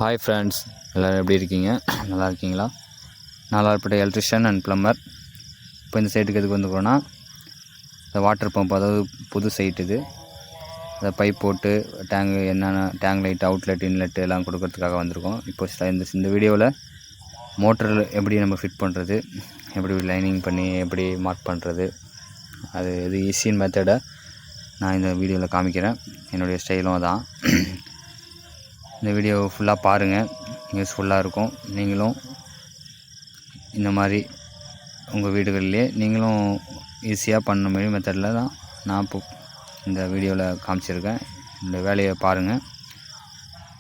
Hi friends, எல்லோரும் எப்படி இருக்கீங்க? நல்லா இருக்கீங்களா? நாலார்பேட்டை எலக்ட்ரிஷியன் அண்ட் ப்ளம்பர். இப்போ இந்த சைட்டுக்கு எதுக்கு வந்துருக்கோன்னா, இந்த வாட்டர் பம்ப், அதாவது புது சைட் இது. அதை பைப் போட்டு என்னென்ன டேங்க் லைட், அவுட்லெட், இன்லெட் எல்லாம் கொடுக்கறதுக்காக வந்திருக்கோம். இப்போ இந்த வீடியோவில் மோட்டர் எப்படி நம்ம ஃபிட் பண்ணுறது, எப்படி லைனிங் பண்ணி எப்படி மார்க் பண்ணுறது, அது இது ஈஸியான மெத்தடை நான் இந்த வீடியோவில் காமிக்கிறேன். என்னுடைய ஸ்டைலும் அதான். இந்த வீடியோ ஃபுல்லாக பாருங்கள், யூஸ்ஃபுல்லாக இருக்கும். நீங்களும் இந்த மாதிரி உங்கள் வீடுகளிலே நீங்களும் ஈஸியாக பண்ண மாதிரி மெத்தடில் தான் நான் இப்போ இந்த வீடியோவில் காமிச்சிருக்கேன். இந்த வேலையை பாருங்கள்.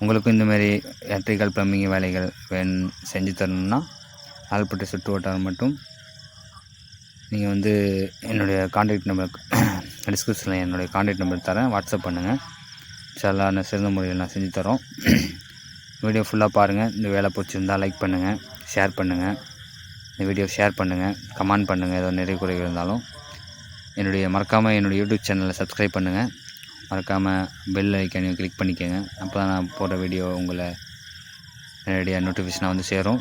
உங்களுக்கும் இந்தமாரி எலக்ட்ரிக்கல் ப்ளம்பிங் வேலைகள் செஞ்சு தரணுன்னா ஆல்பட்டு சுற்று வட்டாரம் மட்டும் நீங்கள் என்னுடைய கான்டாக்ட் நம்பர் டிஸ்கிரிப்ஷனில் என்னுடைய கான்டாக்ட் நம்பர் தரேன், வாட்ஸ்அப் பண்ணுங்கள். இன்ஷாஅல்லாஹ் சிறந்த முறையில் நான் செஞ்சு தரோம். வீடியோ ஃபுல்லாக பாருங்கள். இந்த வேலை பிடிச்சிருந்தால் லைக் பண்ணுங்கள், ஷேர் பண்ணுங்கள். இந்த வீடியோ ஷேர் பண்ணுங்கள், கமெண்ட் பண்ணுங்கள். ஏதோ நிறைய குறைகள் இருந்தாலும் மறக்காமல் என்னுடைய யூடியூப் சேனலை சப்ஸ்கிரைப் பண்ணுங்கள். மறக்காமல் பெல் ஐக்கானையும் கிளிக் பண்ணிக்கோங்க. அப்போ தான் நான் போடுற வீடியோ உங்களை நேரடியாக நோட்டிஃபிகேஷனாக சேரும்.